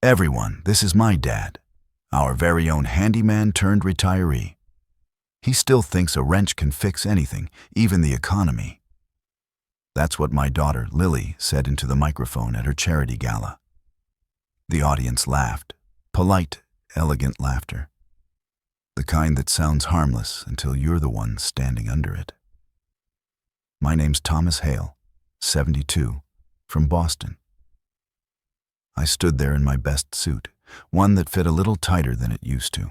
Everyone, this is my dad, our very own handyman turned retiree. He still thinks a wrench can fix anything, even the economy. That's what my daughter, Lily, said into the microphone at her charity gala. The audience laughed, polite, elegant laughter. The kind that sounds harmless until you're the one standing under it. My name's Thomas Hale, 72, from Boston. I stood there in my best suit, one that fit a little tighter than it used to,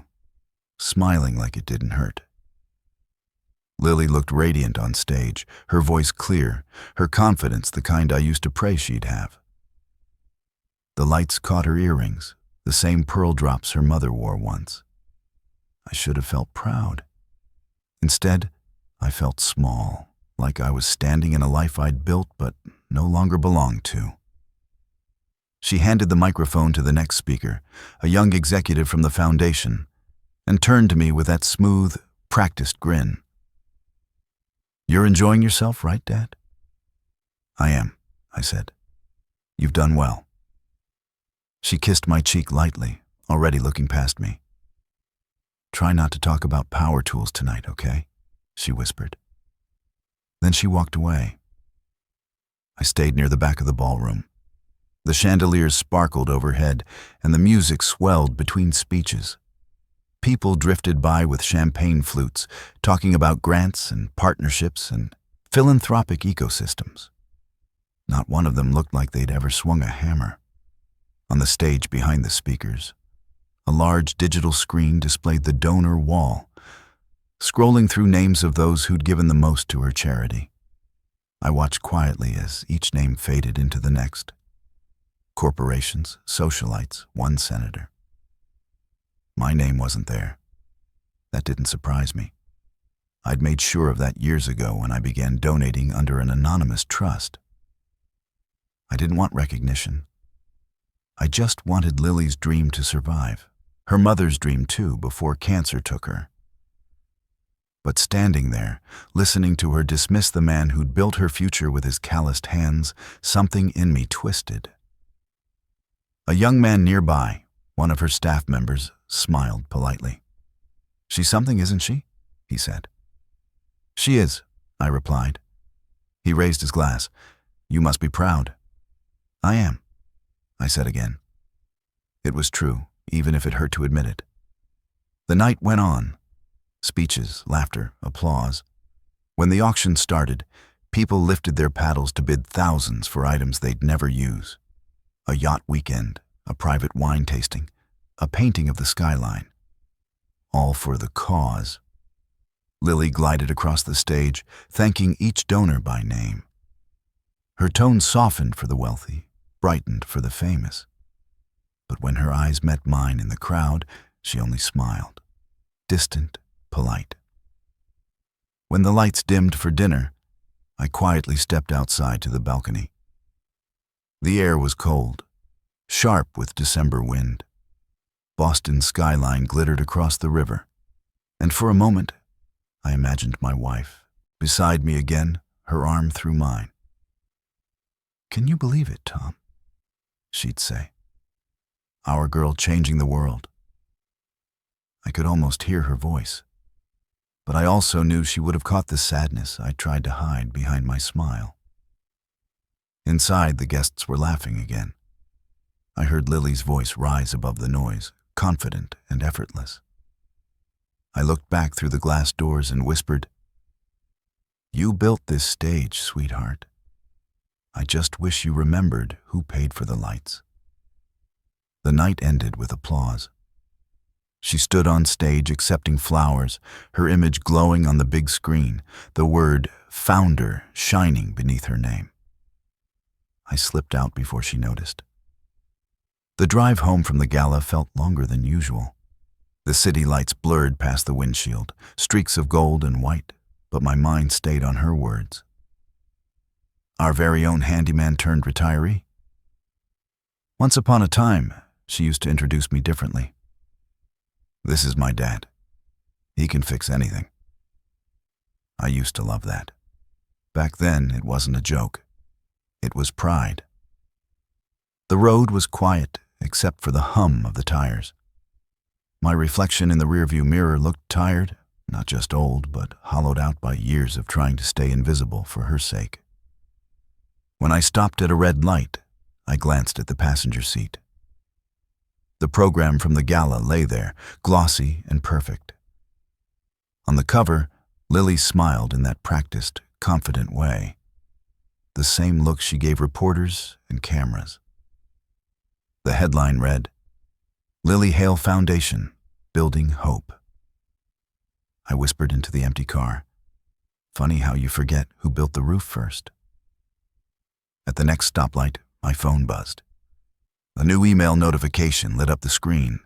smiling like it didn't hurt. Lily looked radiant on stage, her voice clear, her confidence the kind I used to pray she'd have. The lights caught her earrings, the same pearl drops her mother wore once. I should have felt proud. Instead, I felt small, like I was standing in a life I'd built but no longer belonged to. She handed the microphone to the next speaker, a young executive from the foundation, and turned to me with that smooth, practiced grin. "You're enjoying yourself, right, Dad?" "I am," I said. "You've done well." She kissed my cheek lightly, already looking past me. "Try not to talk about power tools tonight, okay?" she whispered. Then she walked away. I stayed near the back of the ballroom. The chandeliers sparkled overhead, and the music swelled between speeches. People drifted by with champagne flutes, talking about grants and partnerships and philanthropic ecosystems. Not one of them looked like they'd ever swung a hammer. On the stage behind the speakers, a large digital screen displayed the donor wall, scrolling through names of those who'd given the most to her charity. I watched quietly as each name faded into the next. Corporations, socialites, one senator. My name wasn't there. That didn't surprise me. I'd made sure of that years ago when I began donating under an anonymous trust. I didn't want recognition. I just wanted Lily's dream to survive, her mother's dream too, before cancer took her. But standing there, listening to her dismiss the man who'd built her future with his calloused hands, something in me twisted. A young man nearby, one of her staff members, smiled politely. "She's something, isn't she?" he said. "She is," I replied. He raised his glass. "You must be proud." "I am," I said again. It was true, even if it hurt to admit it. The night went on. Speeches, laughter, applause. When the auction started, people lifted their paddles to bid thousands for items they'd never use. A yacht weekend, a private wine tasting, a painting of the skyline. All for the cause. Lily glided across the stage, thanking each donor by name. Her tone softened for the wealthy, brightened for the famous. But when her eyes met mine in the crowd, she only smiled, distant, polite. When the lights dimmed for dinner, I quietly stepped outside to the balcony. The air was cold, sharp with December wind. Boston's skyline glittered across the river, and for a moment, I imagined my wife, beside me again, her arm through mine. "Can you believe it, Tom?" she'd say. "Our girl changing the world." I could almost hear her voice, but I also knew she would have caught the sadness I tried to hide behind my smile. Inside, the guests were laughing again. I heard Lily's voice rise above the noise, confident and effortless. I looked back through the glass doors and whispered, "You built this stage, sweetheart. I just wish you remembered who paid for the lights." The night ended with applause. She stood on stage accepting flowers, her image glowing on the big screen, the word "Founder" shining beneath her name. I slipped out before she noticed. The drive home from the gala felt longer than usual. The city lights blurred past the windshield, streaks of gold and white, but my mind stayed on her words. Our very own handyman turned retiree. Once upon a time, she used to introduce me differently. "This is my dad. He can fix anything." I used to love that. Back then, it wasn't a joke. It was pride. The road was quiet except for the hum of the tires. My reflection in the rearview mirror looked tired, not just old, but hollowed out by years of trying to stay invisible for her sake. When I stopped at a red light, I glanced at the passenger seat. The program from the Gala lay there, glossy and perfect. On the cover, Lily smiled in that practiced, confident way. The same look she gave reporters and cameras. The headline read, "Lily Hale Foundation, Building Hope." I whispered into the empty car. Funny how you forget who built the roof first. At the next stoplight, my phone buzzed. A new email notification lit up the screen.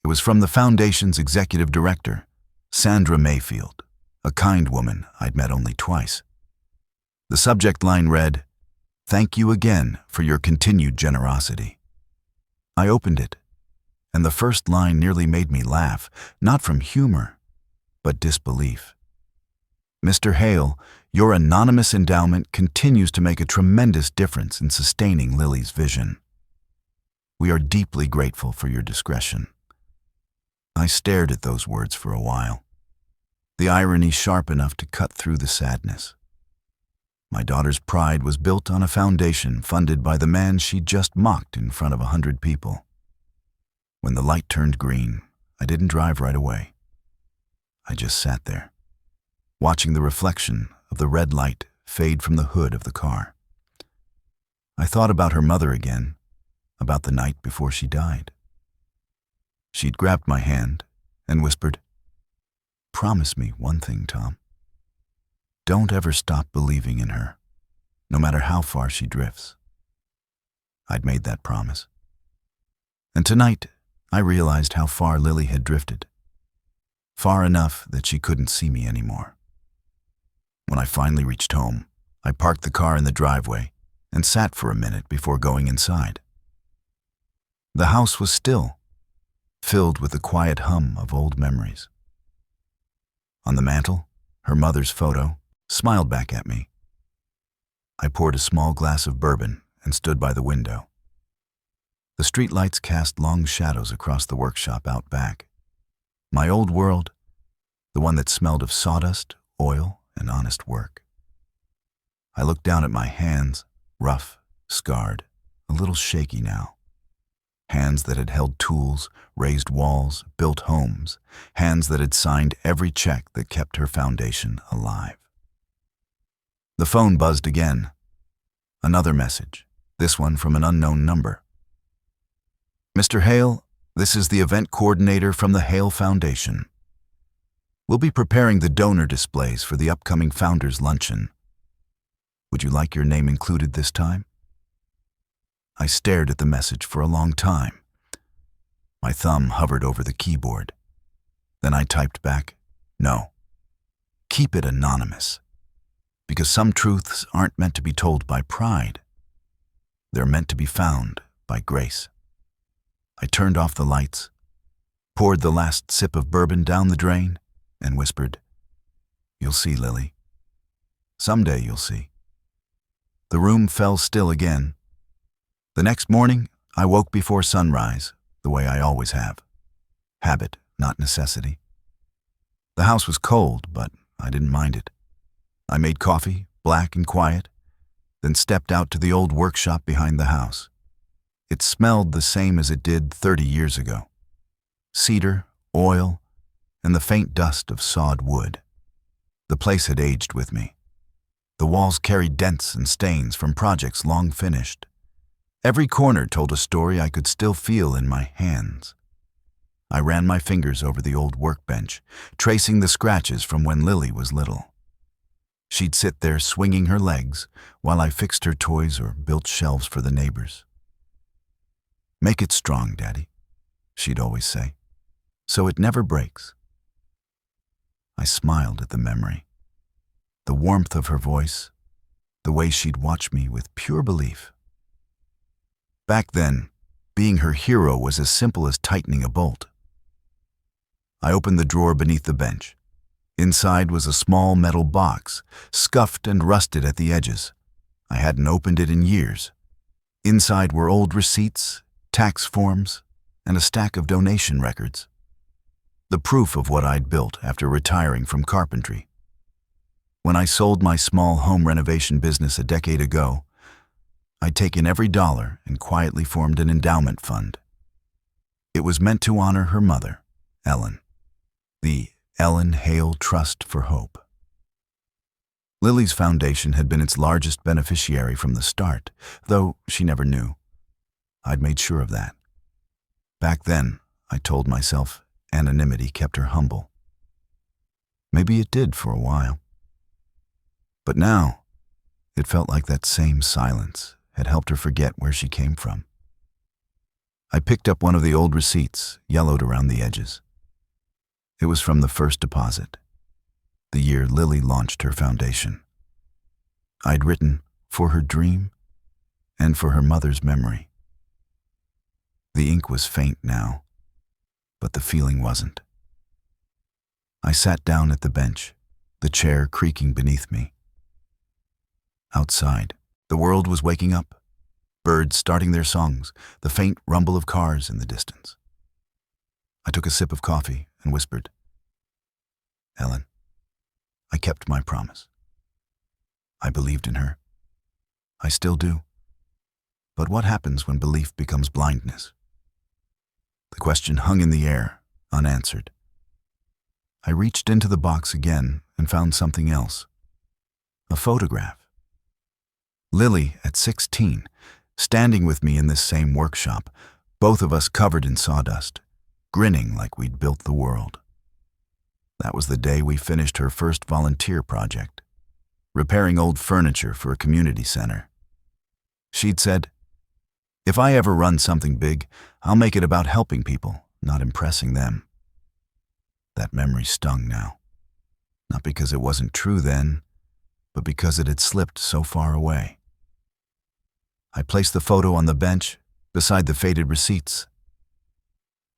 It was from the foundation's executive director, Sandra Mayfield, a kind woman I'd met only twice. The subject line read, "Thank you again for your continued generosity." I opened it, and the first line nearly made me laugh, not from humor, but disbelief. "Mr. Hale, your anonymous endowment continues to make a tremendous difference in sustaining Lily's vision. We are deeply grateful for your discretion." I stared at those words for a while, the irony sharp enough to cut through the sadness. My daughter's pride was built on a foundation funded by the man she'd just mocked in front of 100 people. When the light turned green, I didn't drive right away. I just sat there, watching the reflection of the red light fade from the hood of the car. I thought about her mother again, about the night before she died. She'd grabbed my hand and whispered, "Promise me one thing, Tom. Don't ever stop believing in her, no matter how far she drifts." I'd made that promise. And tonight, I realized how far Lily had drifted. Far enough that she couldn't see me anymore. When I finally reached home, I parked the car in the driveway and sat for a minute before going inside. The house was still, filled with the quiet hum of old memories. On the mantel, her mother's photo smiled back at me. I poured a small glass of bourbon and stood by the window. The streetlights cast long shadows across the workshop out back. My old world, the one that smelled of sawdust, oil, and honest work. I looked down at my hands, rough, scarred, a little shaky now. Hands that had held tools, raised walls, built homes. Hands that had signed every check that kept her foundation alive. The phone buzzed again. Another message, this one from an unknown number. "Mr. Hale, this is the event coordinator from the Hale Foundation. We'll be preparing the donor displays for the upcoming Founders Luncheon. Would you like your name included this time?" I stared at the message for a long time. My thumb hovered over the keyboard. Then I typed back, "No. Keep it anonymous. Because some truths aren't meant to be told by pride. They're meant to be found by grace." I turned off the lights, poured the last sip of bourbon down the drain, and whispered, "You'll see, Lily. Someday you'll see." The room fell still again. The next morning, I woke before sunrise, the way I always have. Habit, not necessity. The house was cold, but I didn't mind it. I made coffee, black and quiet, then stepped out to the old workshop behind the house. It smelled the same as it did 30 years ago. Cedar, oil, and the faint dust of sawed wood. The place had aged with me. The walls carried dents and stains from projects long finished. Every corner told a story I could still feel in my hands. I ran my fingers over the old workbench, tracing the scratches from when Lily was little. She'd sit there swinging her legs while I fixed her toys or built shelves for the neighbors. "Make it strong, Daddy," she'd always say, "so it never breaks." I smiled at the memory. The warmth of her voice, the way she'd watch me with pure belief. Back then, being her hero was as simple as tightening a bolt. I opened the drawer beneath the bench. Inside was a small metal box, scuffed and rusted at the edges. I hadn't opened it in years. Inside were old receipts, tax forms, and a stack of donation records. The proof of what I'd built after retiring from carpentry. When I sold my small home renovation business a decade ago, I'd taken every dollar and quietly formed an endowment fund. It was meant to honor her mother, Ellen, the Ellen Hale Trust for Hope. Lily's foundation had been its largest beneficiary from the start, though she never knew. I'd made sure of that. Back then, I told myself anonymity kept her humble. Maybe it did for a while. But now, it felt like that same silence had helped her forget where she came from. I picked up one of the old receipts, yellowed around the edges. It was from the first deposit, the year Lily launched her foundation. I'd written, for her dream and for her mother's memory. The ink was faint now, but the feeling wasn't. I sat down at the bench, the chair creaking beneath me. Outside, the world was waking up, birds starting their songs, the faint rumble of cars in the distance. I took a sip of coffee and whispered, "Ellen, I kept my promise. I believed in her. I still do. But what happens when belief becomes blindness?" The question hung in the air, unanswered. I reached into the box again and found something else. A photograph. Lily, at 16, standing with me in this same workshop, both of us covered in sawdust, grinning like we'd built the world. That was the day we finished her first volunteer project, repairing old furniture for a community center. She'd said, "If I ever run something big, I'll make it about helping people, not impressing them." That memory stung now, not because it wasn't true then, but because it had slipped so far away. I placed the photo on the bench beside the faded receipts.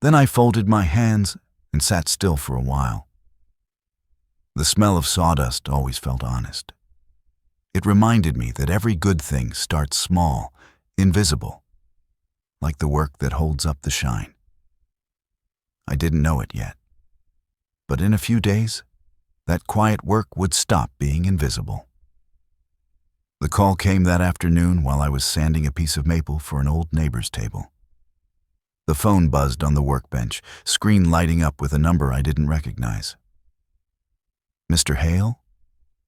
Then I folded my hands and sat still for a while. The smell of sawdust always felt honest. It reminded me that every good thing starts small, invisible, like the work that holds up the shine. I didn't know it yet, but in a few days, that quiet work would stop being invisible. The call came that afternoon while I was sanding a piece of maple for an old neighbor's table. The phone buzzed on the workbench, screen lighting up with a number I didn't recognize. "Mr. Hale?"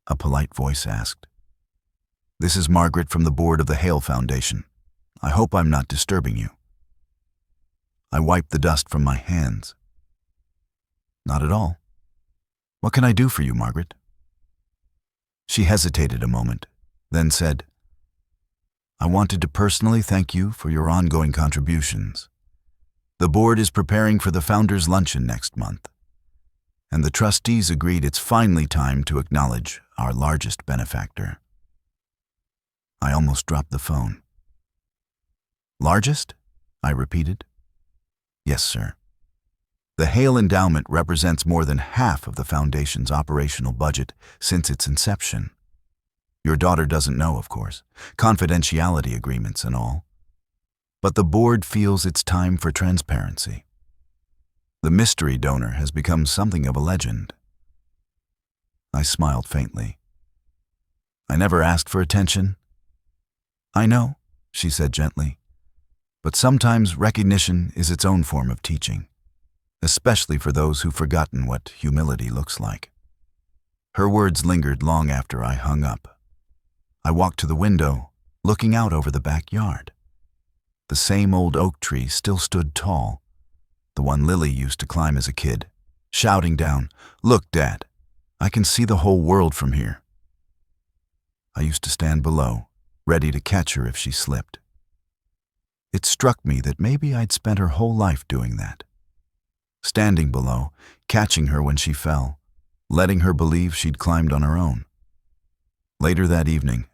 a polite voice asked. "This is Margaret from the board of the Hale Foundation. I hope I'm not disturbing you." I wiped the dust from my hands. "Not at all. What can I do for you, Margaret?" She hesitated a moment, then said, "I wanted to personally thank you for your ongoing contributions. The board is preparing for the Founders' Luncheon next month, and the trustees agreed it's finally time to acknowledge our largest benefactor." I almost dropped the phone. "Largest?" I repeated. "Yes, sir. The Hale Endowment represents more than half of the Foundation's operational budget since its inception. Your daughter doesn't know, of course, confidentiality agreements and all. But the board feels it's time for transparency. The mystery donor has become something of a legend." I smiled faintly. "I never asked for attention." "I know," she said gently, "but sometimes recognition is its own form of teaching, especially for those who've forgotten what humility looks like." Her words lingered long after I hung up. I walked to the window, looking out over the backyard. The same old oak tree still stood tall, the one Lily used to climb as a kid, shouting down, "Look, Dad, I can see the whole world from here." I used to stand below, ready to catch her if she slipped. It struck me that maybe I'd spent her whole life doing that. Standing below, catching her when she fell, letting her believe she'd climbed on her own. Later that evening,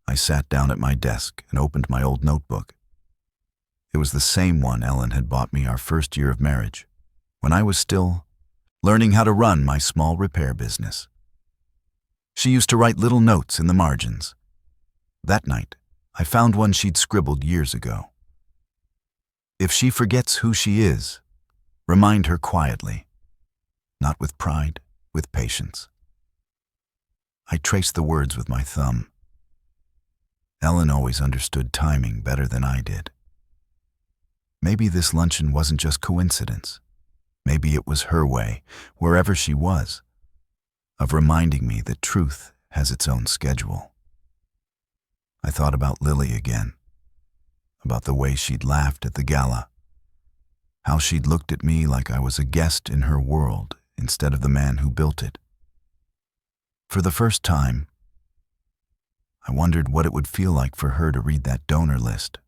I sat down at my desk and opened my old notebook. It was the same one Ellen had bought me our first year of marriage, when I was still learning how to run my small repair business. She used to write little notes in the margins. That night, I found one she'd scribbled years ago. If she forgets who she is, remind her quietly, not with pride, with patience. I traced the words with my thumb. Ellen always understood timing better than I did. Maybe this luncheon wasn't just coincidence. Maybe it was her way, wherever she was, of reminding me that truth has its own schedule. I thought about Lily again, about the way she'd laughed at the gala, how she'd looked at me like I was a guest in her world instead of the man who built it. For the first time, I wondered what it would feel like for her to read that donor list,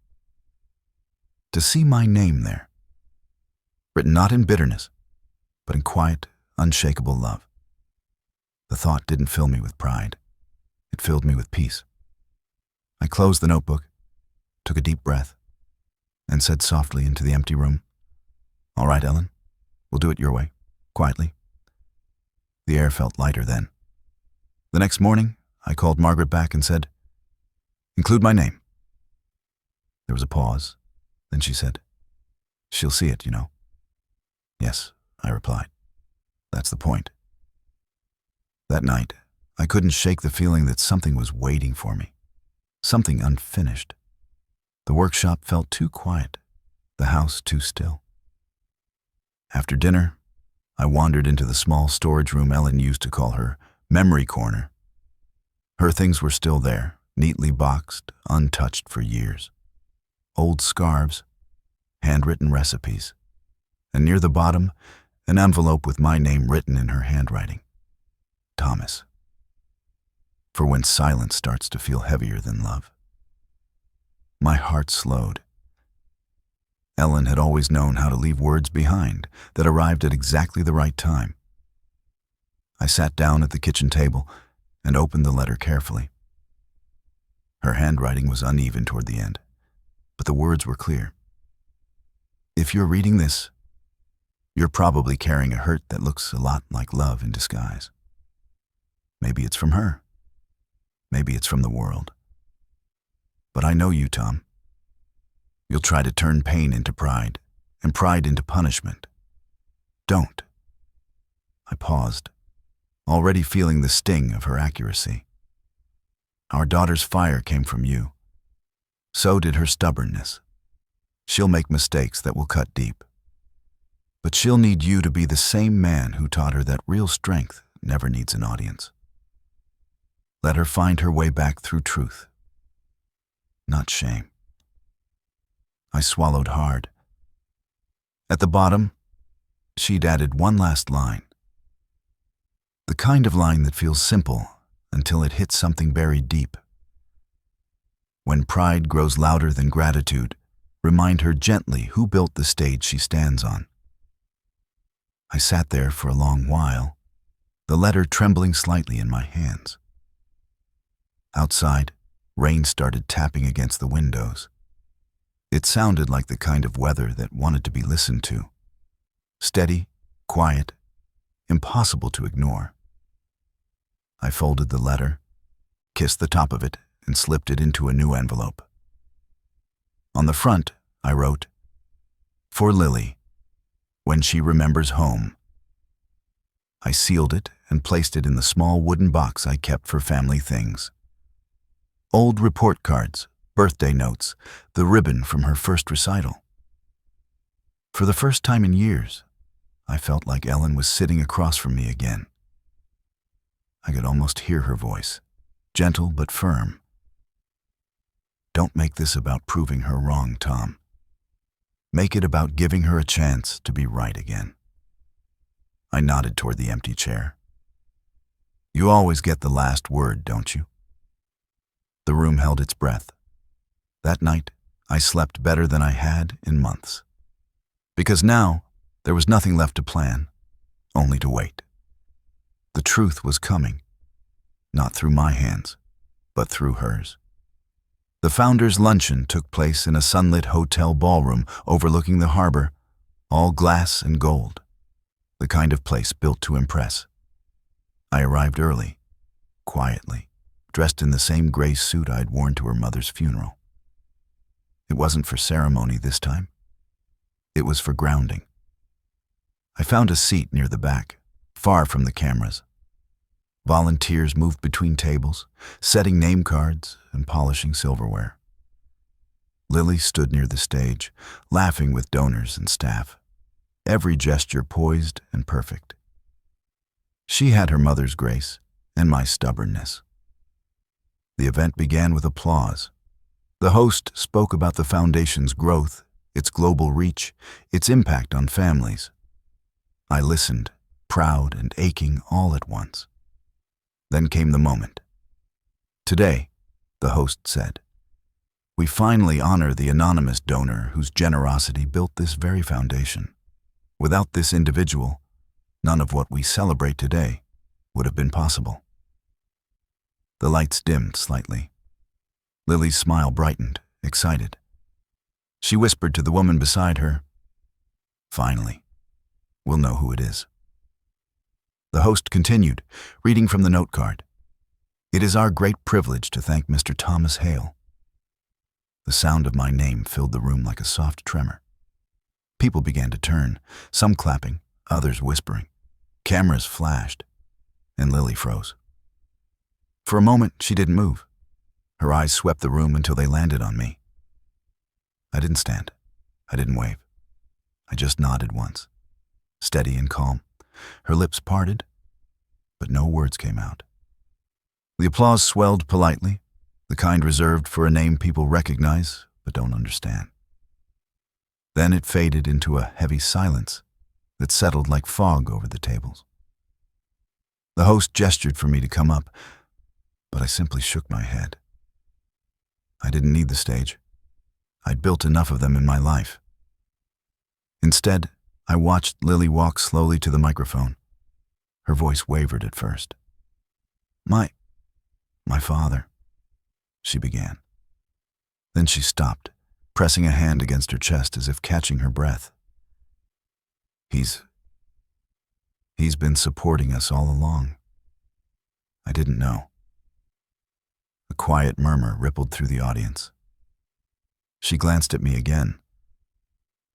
to see my name there, written not in bitterness, but in quiet, unshakable love. The thought didn't fill me with pride. It filled me with peace. I closed the notebook, took a deep breath, and said softly into the empty room, "All right, Ellen, we'll do it your way, quietly." The air felt lighter then. The next morning, I called Margaret back and said, "Include my name." There was a pause. Then she said, "She'll see it, you know." "Yes," I replied. "That's the point." That night, I couldn't shake the feeling that something was waiting for me, something unfinished. The workshop felt too quiet, the house too still. After dinner, I wandered into the small storage room Ellen used to call her memory corner. Her things were still there, neatly boxed, untouched for years. Old scarves, handwritten recipes, and near the bottom, an envelope with my name written in her handwriting. Thomas. For when silence starts to feel heavier than love. My heart slowed. Ellen had always known how to leave words behind that arrived at exactly the right time. I sat down at the kitchen table and opened the letter carefully. Her handwriting was uneven toward the end, but the words were clear. If you're reading this, you're probably carrying a hurt that looks a lot like love in disguise. Maybe it's from her. Maybe it's from the world. But I know you, Tom. You'll try to turn pain into pride, and pride into punishment. Don't. I paused, already feeling the sting of her accuracy. Our daughter's fire came from you. So did her stubbornness. She'll make mistakes that will cut deep. But she'll need you to be the same man who taught her that real strength never needs an audience. Let her find her way back through truth, not shame. I swallowed hard. At the bottom, she'd added one last line. The kind of line that feels simple until it hits something buried deep. When pride grows louder than gratitude, remind her gently who built the stage she stands on. I sat there for a long while, the letter trembling slightly in my hands. Outside, rain started tapping against the windows. It sounded like the kind of weather that wanted to be listened to. Steady, quiet, impossible to ignore. I folded the letter, kissed the top of it, and slipped it into a new envelope. On the front, I wrote, "For Lily, when she remembers home." I sealed it and placed it in the small wooden box I kept for family things. Old report cards, birthday notes, the ribbon from her first recital. For the first time in years, I felt like Ellen was sitting across from me again. I could almost hear her voice, gentle but firm. Don't make this about proving her wrong, Tom. Make it about giving her a chance to be right again. I nodded toward the empty chair. You always get the last word, don't you? The room held its breath. That night, I slept better than I had in months. Because now, there was nothing left to plan, only to wait. The truth was coming, not through my hands, but through hers. The founders' luncheon took place in a sunlit hotel ballroom overlooking the harbor, all glass and gold, the kind of place built to impress. I arrived early, quietly, dressed in the same gray suit I'd worn to her mother's funeral. It wasn't for ceremony this time. It was for grounding. I found a seat near the back, far from the cameras. Volunteers moved between tables, setting name cards and polishing silverware. Lily stood near the stage, laughing with donors and staff, every gesture poised and perfect. She had her mother's grace and my stubbornness. The event began with applause. The host spoke about the foundation's growth, its global reach, its impact on families. I listened, proud and aching all at once. Then came the moment. Today, the host said, we finally honor the anonymous donor whose generosity built this very foundation. Without this individual, none of what we celebrate today would have been possible. The lights dimmed slightly. Lily's smile brightened, excited. She whispered to the woman beside her, finally, we'll know who it is. The host continued, reading from the note card. It is our great privilege to thank Mr. Thomas Hale. The sound of my name filled the room like a soft tremor. People began to turn, some clapping, others whispering. Cameras flashed, and Lily froze. For a moment, she didn't move. Her eyes swept the room until they landed on me. I didn't stand. I didn't wave. I just nodded once, steady and calm. Her lips parted, but no words came out. The applause swelled politely, the kind reserved for a name people recognize but don't understand. Then it faded into a heavy silence that settled like fog over the tables. The host gestured for me to come up, but I simply shook my head. I didn't need the stage. I'd built enough of them in my life. Instead, I watched Lily walk slowly to the microphone. Her voice wavered at first. My father, she began. Then she stopped, pressing a hand against her chest as if catching her breath. He's been supporting us all along. I didn't know. A quiet murmur rippled through the audience. She glanced at me again.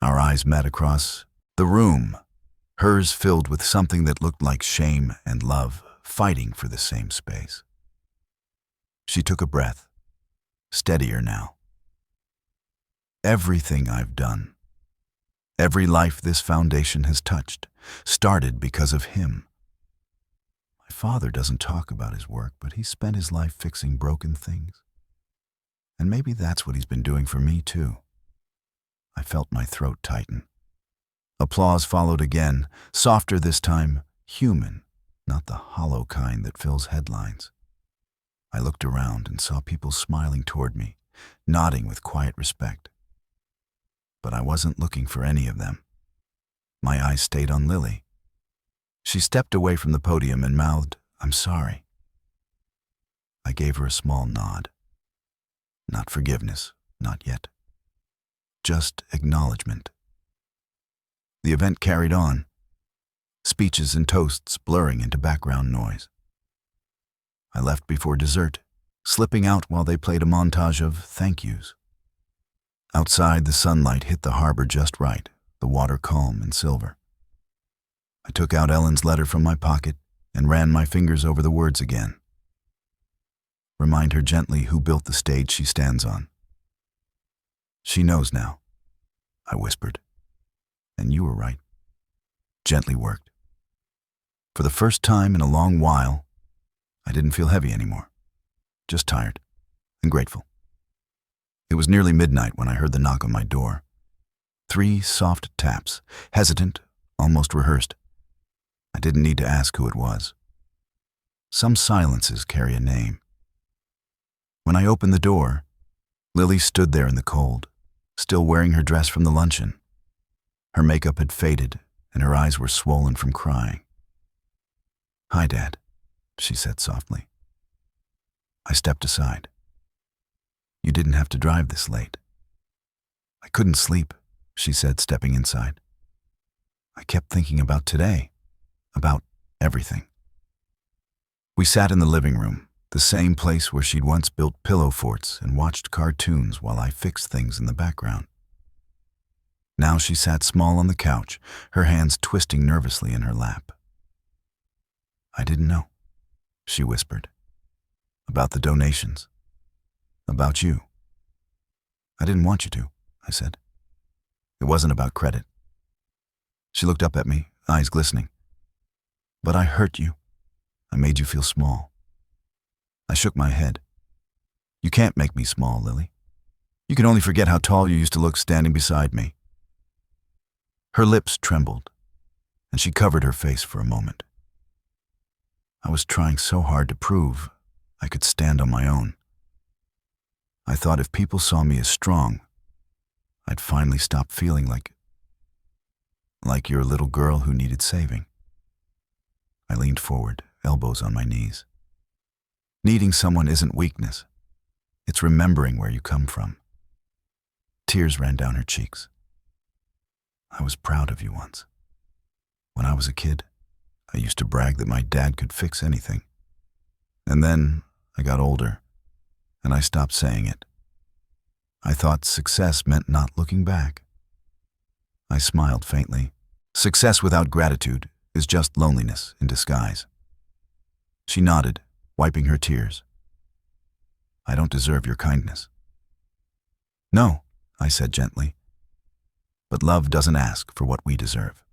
Our eyes met across the room, hers filled with something that looked like shame and love, fighting for the same space. She took a breath, steadier now. Everything I've done, every life this foundation has touched, started because of him. My father doesn't talk about his work, but he spent his life fixing broken things. And maybe that's what he's been doing for me, too. I felt my throat tighten. Applause followed again, softer this time, human, not the hollow kind that fills headlines. I looked around and saw people smiling toward me, nodding with quiet respect. But I wasn't looking for any of them. My eyes stayed on Lily. She stepped away from the podium and mouthed, "I'm sorry." I gave her a small nod. Not forgiveness, not yet. Just acknowledgement. The event carried on, speeches and toasts blurring into background noise. I left before dessert, slipping out while they played a montage of thank yous. Outside, the sunlight hit the harbor just right, the water calm and silver. I took out Ellen's letter from my pocket and ran my fingers over the words again. Remind her gently who built the stage she stands on. She knows now, I whispered. And you were right. Gently worked. For the first time in a long while, I didn't feel heavy anymore, just tired and grateful. It was nearly midnight when I heard the knock on my door. 3 soft taps, hesitant, almost rehearsed. I didn't need to ask who it was. Some silences carry a name. When I opened the door, Lily stood there in the cold, still wearing her dress from the luncheon. Her makeup had faded, and her eyes were swollen from crying. "Hi, Dad," she said softly. I stepped aside. "You didn't have to drive this late." "I couldn't sleep," she said, stepping inside. "I kept thinking about today, about everything." We sat in the living room, the same place where she'd once built pillow forts and watched cartoons while I fixed things in the background. Now she sat small on the couch, her hands twisting nervously in her lap. "I didn't know," she whispered. "About the donations. About you." "I didn't want you to," I said. "It wasn't about credit." She looked up at me, eyes glistening. "But I hurt you. I made you feel small." I shook my head. "You can't make me small, Lily. You can only forget how tall you used to look standing beside me." Her lips trembled, and she covered her face for a moment. I was trying so hard to prove I could stand on my own. I thought if people saw me as strong, I'd finally stop feeling like your little girl who needed saving. I leaned forward, elbows on my knees. Needing someone isn't weakness. It's remembering where you come from. Tears ran down her cheeks. "I was proud of you once. When I was a kid, I used to brag that my dad could fix anything. And then I got older, and I stopped saying it. I thought success meant not looking back." I smiled faintly. "Success without gratitude is just loneliness in disguise." She nodded, wiping her tears. "I don't deserve your kindness." "No," I said gently. "But love doesn't ask for what we deserve."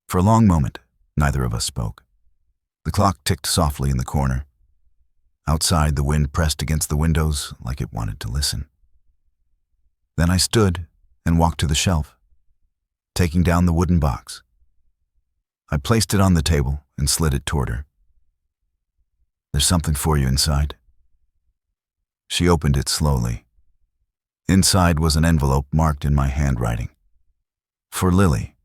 For a long moment, neither of us spoke. The clock ticked softly in the corner. Outside, the wind pressed against the windows like it wanted to listen. Then I stood and walked to the shelf, taking down the wooden box. I placed it on the table and slid it toward her. "There's something for you inside." She opened it slowly. Inside was an envelope marked in my handwriting. "For Lily,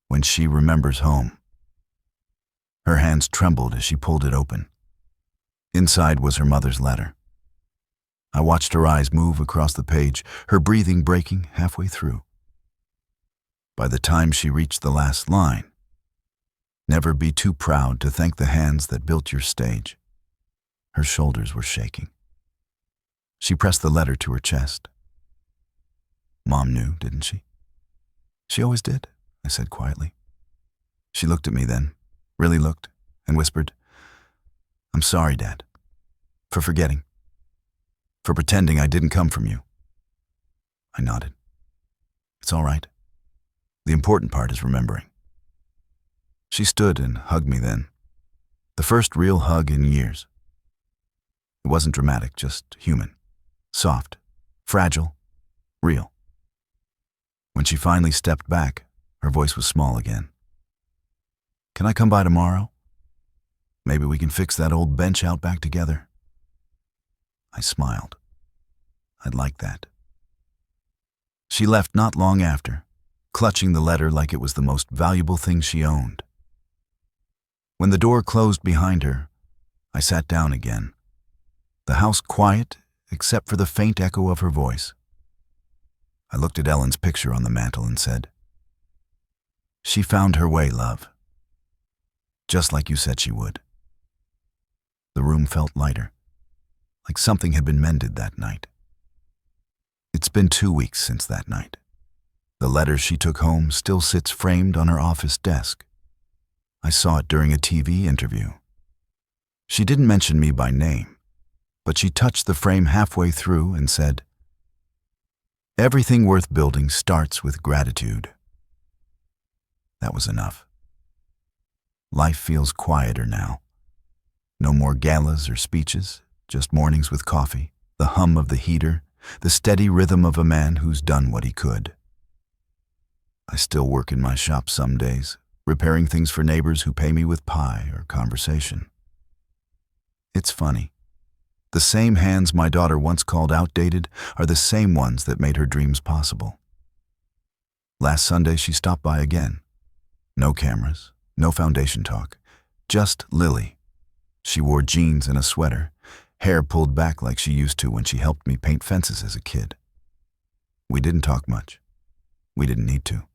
when she remembers home." Her hands trembled as she pulled it open. Inside was her mother's letter. I watched her eyes move across the page, her breathing breaking halfway through. By the time she reached the last line, "Never be too proud to thank the hands that built your stage," her shoulders were shaking. She pressed the letter to her chest. "Mom knew, didn't she?" "She always did," I said quietly. She looked at me then, really looked, and whispered, "I'm sorry, Dad, for forgetting, for pretending I didn't come from you." I nodded. "It's all right. The important part is remembering." She stood and hugged me then, the first real hug in years. It wasn't dramatic, just human, soft, fragile, real. When she finally stepped back, her voice was small again. "Can I come by tomorrow? Maybe we can fix that old bench out back together." I smiled. I'd like that. She left not long after, clutching the letter like it was the most valuable thing she owned. When the door closed behind her, I sat down again, the house quiet except for the faint echo of her voice. I looked at Ellen's picture on the mantel and said, "She found her way, love. Just like you said she would." The room felt lighter, like something had been mended that night. It's been 2 weeks since that night. The letter she took home still sits framed on her office desk. I saw it during a TV interview. She didn't mention me by name, but she touched the frame halfway through and said, "Everything worth building starts with gratitude." That was enough. Life feels quieter now. No more galas or speeches, just mornings with coffee, the hum of the heater, the steady rhythm of a man who's done what he could. I still work in my shop some days, repairing things for neighbors who pay me with pie or conversation. It's funny. The same hands my daughter once called outdated are the same ones that made her dreams possible. Last Sunday, she stopped by again. No cameras, no foundation talk, just Lily. She wore jeans and a sweater, hair pulled back like she used to when she helped me paint fences as a kid. We didn't talk much. We didn't need to.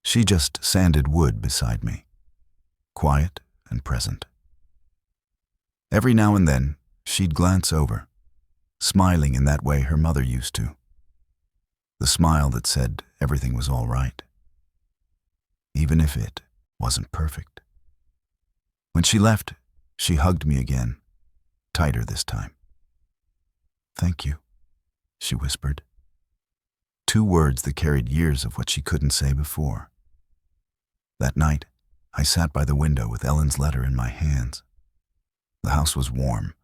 She just sanded wood beside me, quiet and present. Every now and then, she'd glance over, smiling in that way her mother used to. The smile that said everything was all right, even if it wasn't perfect. When she left, she hugged me again, tighter this time. "Thank you," she whispered. 2 words that carried years of what she couldn't say before. That night, I sat by the window with Ellen's letter in my hands. The house was warm,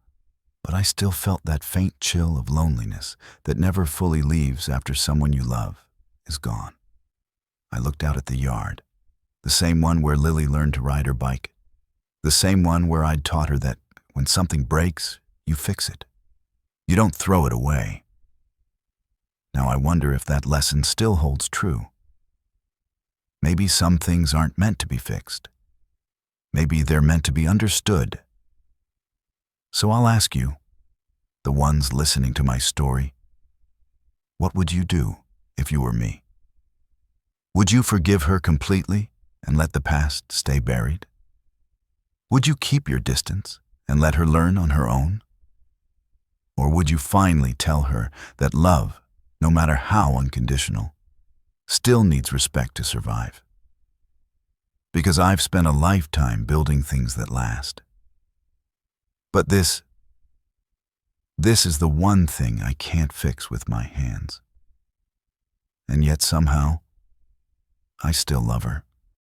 but I still felt that faint chill of loneliness that never fully leaves after someone you love is gone. I looked out at the yard, the same one where Lily learned to ride her bike, the same one where I'd taught her that when something breaks, you fix it. You don't throw it away. Now I wonder if that lesson still holds true. Maybe some things aren't meant to be fixed. Maybe they're meant to be understood. So I'll ask you, the ones listening to my story, what would you do if you were me? Would you forgive her completely and let the past stay buried? Would you keep your distance and let her learn on her own? Or would you finally tell her that love, no matter how unconditional, still needs respect to survive? Because I've spent a lifetime building things that last. But this is the one thing I can't fix with my hands. And yet somehow, I still love her.